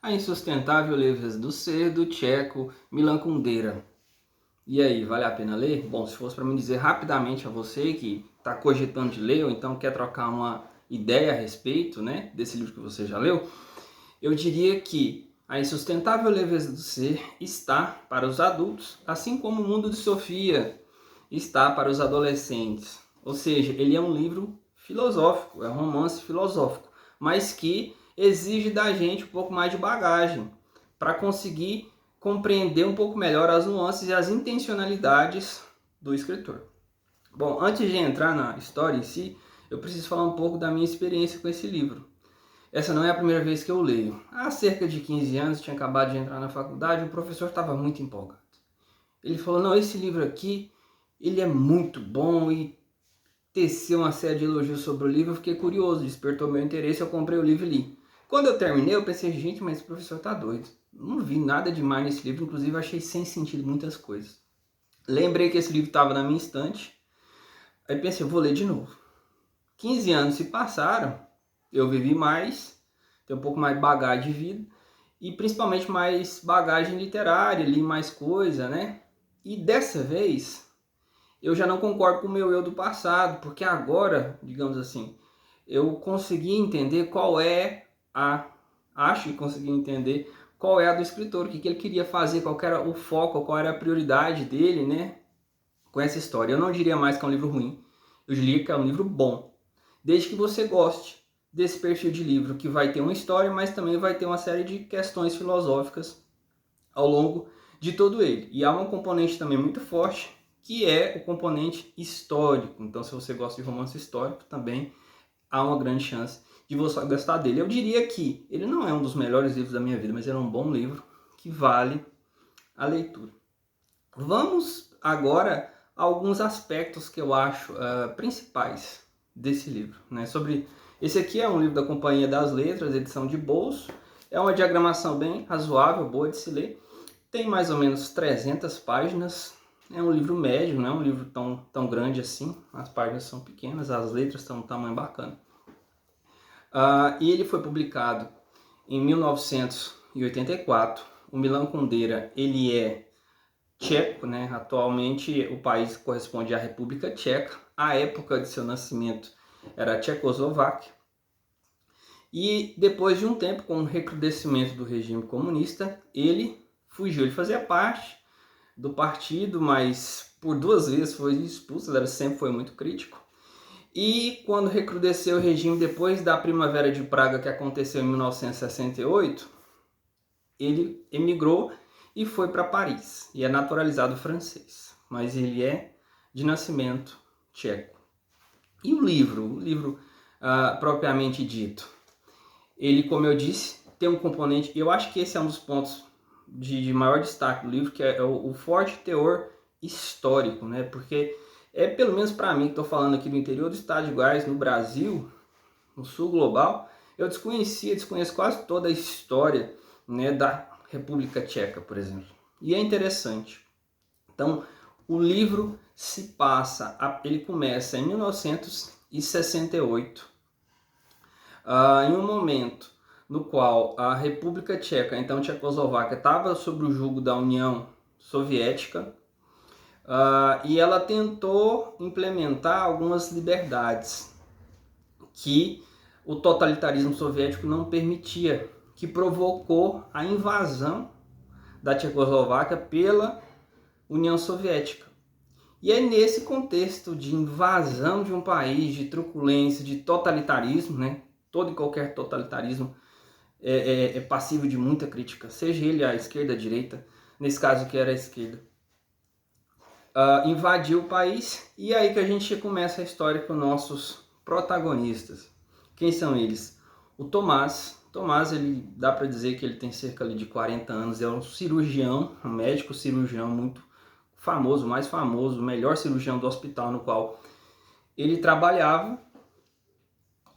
A Insustentável Leveza do Ser, do tcheco Milan Kundera. E aí, vale a pena ler? Bom, se fosse para me dizer rapidamente a você que está cogitando de ler ou então quer trocar uma ideia a respeito, né, desse livro que você já leu, eu diria que A Insustentável Leveza do Ser está para os adultos, assim como O Mundo de Sofia está para os adolescentes. Ou seja, ele é um livro filosófico, é um romance filosófico, mas que exige da gente um pouco mais de bagagem para conseguir compreender um pouco melhor as nuances e as intencionalidades do escritor. Bom, antes de entrar na história em si, eu preciso falar um pouco da minha experiência com esse livro. Essa não é a primeira vez que eu leio. Há cerca de 15 anos, tinha acabado de entrar na faculdade, o professor estava muito empolgado. Ele falou, não, esse livro aqui, ele é muito bom, e teceu uma série de elogios sobre o livro. Eu fiquei curioso, despertou meu interesse, eu comprei o livro e li. Quando eu terminei, eu pensei, gente, mas esse professor tá doido. Não vi nada demais nesse livro, inclusive achei sem sentido muitas coisas. Lembrei que esse livro estava na minha estante, aí pensei, eu vou ler de novo. 15 anos se passaram, eu vivi mais, tenho um pouco mais de bagagem de vida, e principalmente mais bagagem literária, li mais coisa, né? E dessa vez, eu já não concordo com o meu eu do passado, porque agora, digamos assim, eu consegui entender qual é acho que consegui entender qual é a do escritor, o que ele queria fazer, qual era o foco, qual era a prioridade dele, né, com essa história. Eu não diria mais que é um livro ruim, eu diria que é um livro bom, desde que você goste desse perfil de livro, que vai ter uma história, mas também vai ter uma série de questões filosóficas ao longo de todo ele. E há um componente também muito forte, que é o componente histórico. Então, se você gosta de romance histórico, também há uma grande chance de você gostar dele. Eu diria que ele não é um dos melhores livros da minha vida, mas ele é um bom livro que vale a leitura. Vamos agora a alguns aspectos que eu acho principais desse livro, né? Esse aqui é um livro da Companhia das Letras, edição de bolso. É uma diagramação bem razoável, boa de se ler. Tem mais ou menos 300 páginas. É um livro médio, não é um livro tão grande assim. As páginas são pequenas, as letras estão de um tamanho bacana. E ele foi publicado em 1984. O Milan Kundera, ele é tcheco, né? Atualmente o país corresponde à República Tcheca. A época de seu nascimento era a Tchecoslováquia. E depois de um tempo, com o recrudescimento do regime comunista, ele fugiu. Ele fazia parte do partido, mas por 2 vezes foi expulso. Ele sempre foi muito crítico. E quando recrudesceu o regime, depois da Primavera de Praga, que aconteceu em 1968, ele emigrou e foi para Paris. E é naturalizado francês, mas ele é de nascimento tcheco. E o livro propriamente dito, ele, como eu disse, tem um componente, e eu acho que esse é um dos pontos de maior destaque do livro, que é o forte teor histórico, né? Porque pelo menos para mim, que estou falando aqui do interior do estado de Goiás, no Brasil, no sul global, eu desconheço quase toda a história, né, da República Tcheca, por exemplo. E é interessante. Então, o livro ele começa em 1968, em um momento no qual a República Tcheca, então Tchecoslováquia, estava sob o jugo da União Soviética, e ela tentou implementar algumas liberdades que o totalitarismo soviético não permitia, que provocou a invasão da Tchecoslováquia pela União Soviética. E é nesse contexto de invasão de um país, de truculência, de totalitarismo, né? Todo e qualquer totalitarismo é passível de muita crítica, seja ele a esquerda, a direita, nesse caso que era a esquerda. Invadiu o país, e aí que a gente começa a história com nossos protagonistas. Quem são eles? O Tomás. Tomás, ele dá para dizer que ele tem cerca de 40 anos, é um cirurgião, um médico cirurgião muito famoso, mais famoso, o melhor cirurgião do hospital no qual ele trabalhava.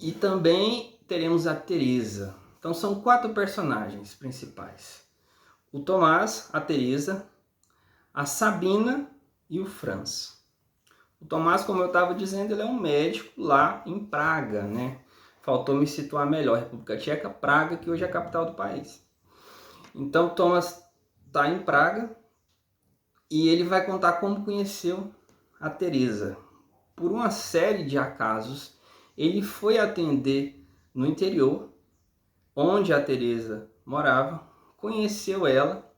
E também teremos a Teresa. Então são 4 personagens principais: o Tomás, a Teresa, a Sabina e o Franz. O Tomás, como eu estava dizendo, ele é um médico lá em Praga, né? Faltou me situar melhor, República Tcheca, Praga, que hoje é a capital do país. Então Thomas está em Praga e ele vai contar como conheceu a Teresa. Por uma série de acasos, ele foi atender no interior, onde a Teresa morava, conheceu ela,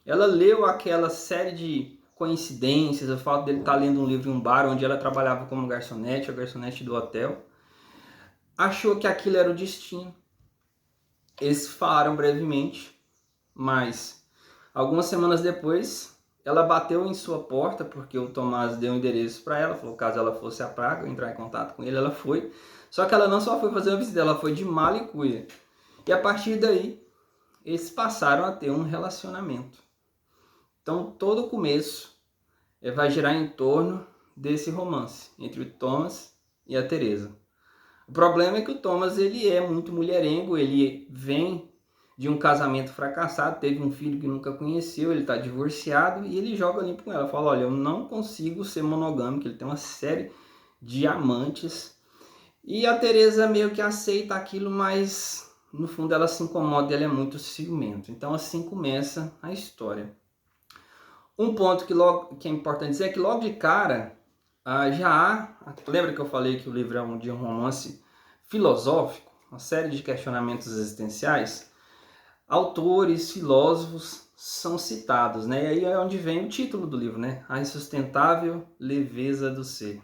ela leu aquela série de coincidências, o fato dele estar lendo um livro em um bar onde ela trabalhava como garçonete, a garçonete do hotel, achou que aquilo era o destino. Eles falaram brevemente, mas algumas semanas depois ela bateu em sua porta, porque o Tomás deu um endereço para ela, falou caso ela fosse a Praga, entrar em contato com ele, ela foi. Só que ela não só foi fazer uma visita, ela foi de mala e cuia. E a partir daí, eles passaram a ter um relacionamento. Então, todo o começo vai girar em torno desse romance entre o Thomas e a Teresa. O problema é que o Thomas ele é muito mulherengo, ele vem de um casamento fracassado, teve um filho que nunca conheceu, ele está divorciado e ele joga limpo com ela. Fala, olha, eu não consigo ser monogâmico, ele tem uma série de amantes. E a Teresa meio que aceita aquilo, mas no fundo ela se incomoda e ela é muito ciumenta. Então assim começa a história. Um ponto que é importante dizer é que logo de cara já há... Lembra que eu falei que o livro é um romance filosófico? Uma série de questionamentos existenciais? Autores, filósofos são citados, né? E aí é onde vem o título do livro, né? A insustentável leveza do ser.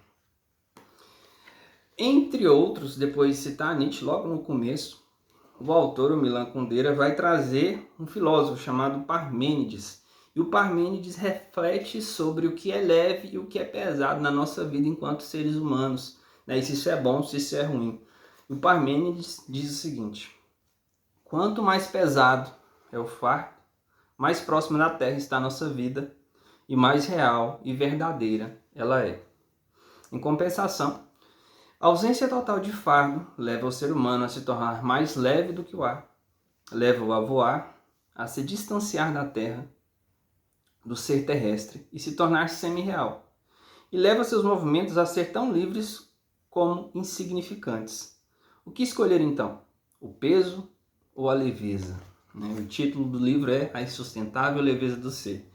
Entre outros, depois de citar Nietzsche logo no começo, o autor, o Milan Kundera, vai trazer um filósofo chamado Parmênides. E o Parmênides reflete sobre o que é leve e o que é pesado na nossa vida enquanto seres humanos, né? E se isso é bom, se isso é ruim. E o Parmênides diz o seguinte: quanto mais pesado é o fardo, mais próximo da terra está a nossa vida e mais real e verdadeira ela é. Em compensação, a ausência total de fardo leva o ser humano a se tornar mais leve do que o ar, leva-o a voar, a se distanciar da terra, do ser terrestre e se tornar semi-real, e leva seus movimentos a ser tão livres como insignificantes. O que escolher então? O peso ou a leveza? O título do livro é A Insustentável Leveza do Ser.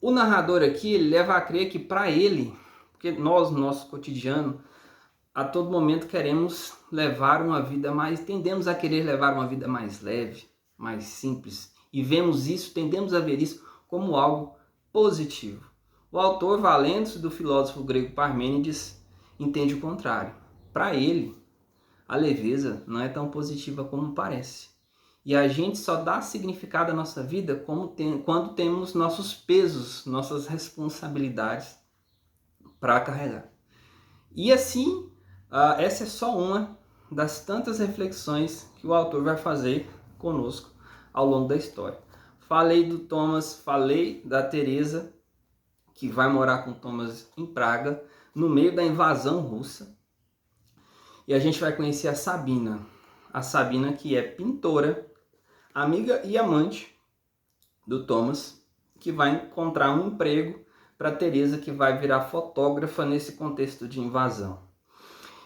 O narrador aqui ele leva a crer que para ele, porque nós no nosso cotidiano, a todo momento queremos levar uma vida mais, tendemos a querer levar uma vida mais leve, mais simples, e vemos isso, tendemos a ver isso como algo positivo. O autor, valendo-se do filósofo grego Parmênides, entende o contrário. Para ele, a leveza não é tão positiva como parece. E a gente só dá significado à nossa vida quando temos nossos pesos, nossas responsabilidades para carregar. E assim, essa é só uma das tantas reflexões que o autor vai fazer conosco ao longo da história. Falei do Thomas, falei da Teresa, que vai morar com Thomas em Praga, no meio da invasão russa. E a gente vai conhecer a Sabina. A Sabina, que é pintora, amiga e amante do Thomas, que vai encontrar um emprego para Teresa, que vai virar fotógrafa nesse contexto de invasão.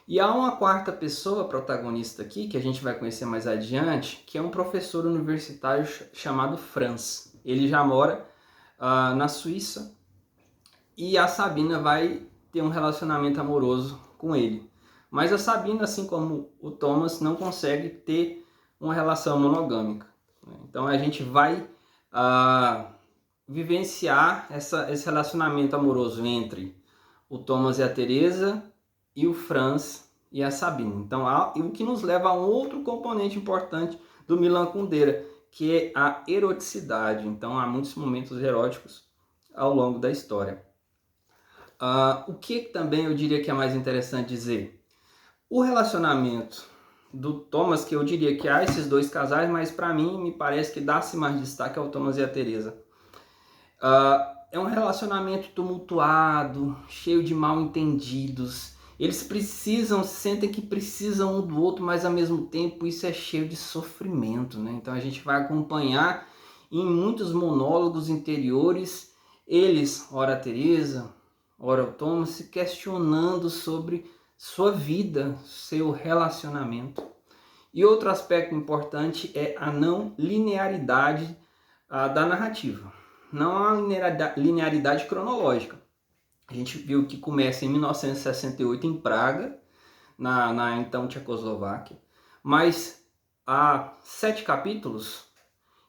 E há uma quarta pessoa protagonista aqui, que a gente vai conhecer mais adiante, que é um professor universitário chamado Franz. Ele já mora na Suíça e a Sabina vai ter um relacionamento amoroso com ele. Mas a Sabina, assim como o Thomas, não consegue ter uma relação monogâmica. Então a gente vai vivenciar esse relacionamento amoroso entre o Thomas e a Teresa e o Franz e a Sabina. Então, o que nos leva a um outro componente importante do Milan Kundera, que é a eroticidade. Então, há muitos momentos eróticos ao longo da história. O que também eu diria que é mais interessante dizer? O relacionamento do Thomas, que eu diria que há esses dois casais, mas para mim me parece que dá-se mais destaque ao Thomas e a Teresa. É um relacionamento tumultuado, cheio de mal-entendidos. Eles sentem que precisam um do outro, mas ao mesmo tempo isso é cheio de sofrimento, né? Então a gente vai acompanhar em muitos monólogos interiores, eles, ora a Teresa, ora o Thomas, se questionando sobre sua vida, seu relacionamento. E outro aspecto importante é a não linearidade da narrativa, não a linearidade cronológica. A gente viu que começa em 1968 em Praga, na então Tchecoslováquia, mas há 7 capítulos,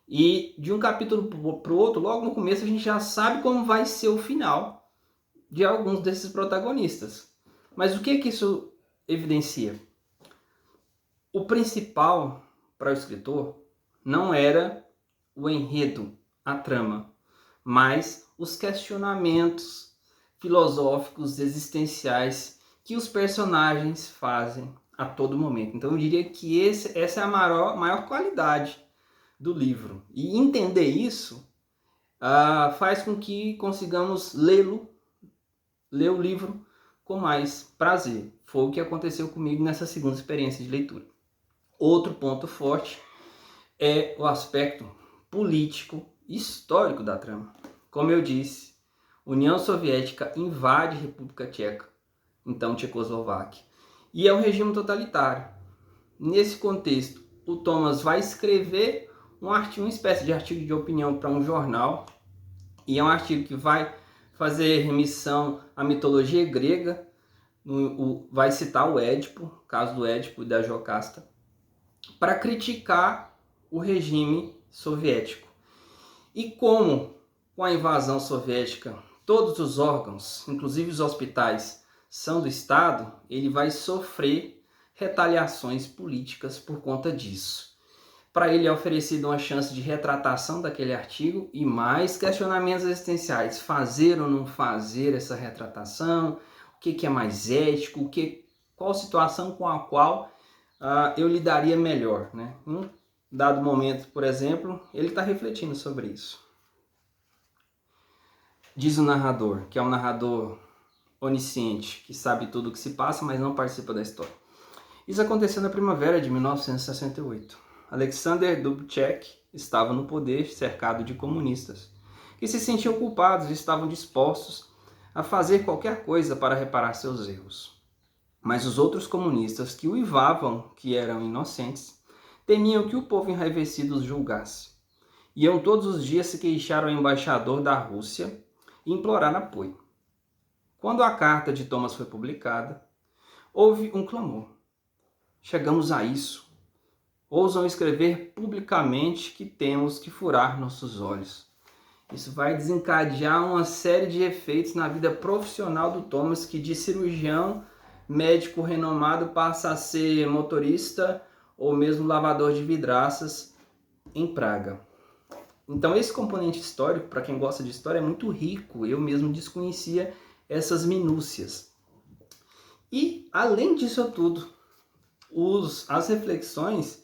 e de um capítulo para o outro, logo no começo a gente já sabe como vai ser o final de alguns desses protagonistas. Mas o que isso evidencia? O principal para o escritor não era o enredo, a trama, mas os questionamentos filosóficos existenciais que os personagens fazem a todo momento. Então eu diria que essa é a maior qualidade do livro. E entender isso faz com que consigamos ler o livro com mais prazer. Foi o que aconteceu comigo nessa segunda experiência de leitura. Outro ponto forte é o aspecto político e histórico da trama. Como eu disse, União Soviética invade a República Tcheca, então Tchecoslováquia, e é um regime totalitário. Nesse contexto, o Thomas vai escrever uma espécie de artigo de opinião para um jornal, e é um artigo que vai fazer remissão à mitologia grega, vai citar o Édipo, o caso do Édipo e da Jocasta, para criticar o regime soviético. E como com a invasão soviética todos os órgãos, inclusive os hospitais, são do Estado, ele vai sofrer retaliações políticas por conta disso. Para ele é oferecida uma chance de retratação daquele artigo e mais questionamentos existenciais. Fazer ou não fazer essa retratação? O que é mais ético? Qual situação com a qual eu lidaria melhor? Né? Em um dado momento, por exemplo, ele está refletindo sobre isso. Diz o narrador, que é um narrador onisciente, que sabe tudo o que se passa, mas não participa da história. Isso aconteceu na primavera de 1968. Alexander Dubček estava no poder, cercado de comunistas, que se sentiam culpados e estavam dispostos a fazer qualquer coisa para reparar seus erros. Mas os outros comunistas, que uivavam que eram inocentes, temiam que o povo enraivecido os julgasse. Iam todos os dias se queixar ao embaixador da Rússia e implorar apoio. Quando a carta de Thomas foi publicada, houve um clamor. Chegamos a isso. Ousam escrever publicamente que temos que furar nossos olhos. Isso vai desencadear uma série de efeitos na vida profissional do Thomas, que de cirurgião, médico renomado, passa a ser motorista ou mesmo lavador de vidraças em Praga. Então esse componente histórico, para quem gosta de história, é muito rico. Eu mesmo desconhecia essas minúcias. E, além disso tudo, as reflexões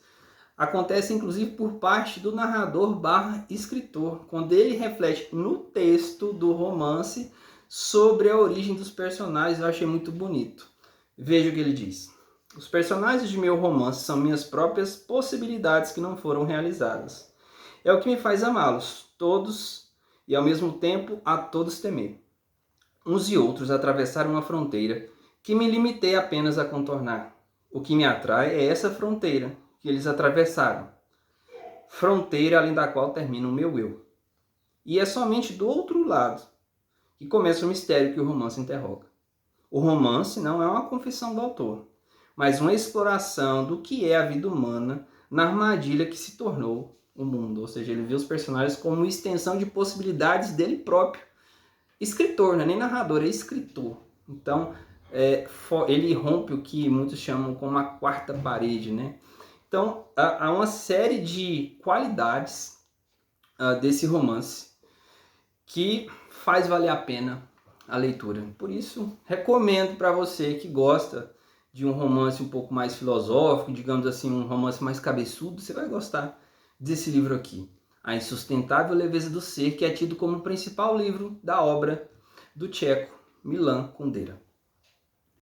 acontecem inclusive por parte do narrador / escritor, quando ele reflete no texto do romance sobre a origem dos personagens. Eu achei muito bonito. Veja o que ele diz. Os personagens de meu romance são minhas próprias possibilidades que não foram realizadas. É o que me faz amá-los, todos, e ao mesmo tempo a todos temer. Uns e outros atravessaram uma fronteira que me limitei apenas a contornar. O que me atrai é essa fronteira que eles atravessaram. Fronteira além da qual termina o meu eu. E é somente do outro lado que começa o mistério que o romance interroga. O romance não é uma confissão do autor, mas uma exploração do que é a vida humana na armadilha que se tornou o mundo. Ou seja, ele vê os personagens como uma extensão de possibilidades dele próprio. Escritor, não é nem narrador, é escritor. Então, ele rompe o que muitos chamam como a quarta parede, né? Então, há uma série de qualidades desse romance que faz valer a pena a leitura. Por isso, recomendo para você que gosta de um romance um pouco mais filosófico, digamos assim, um romance mais cabeçudo, você vai gostar desse livro aqui. A Insustentável Leveza do Ser, que é tido como o principal livro da obra do tcheco Milan Kundera.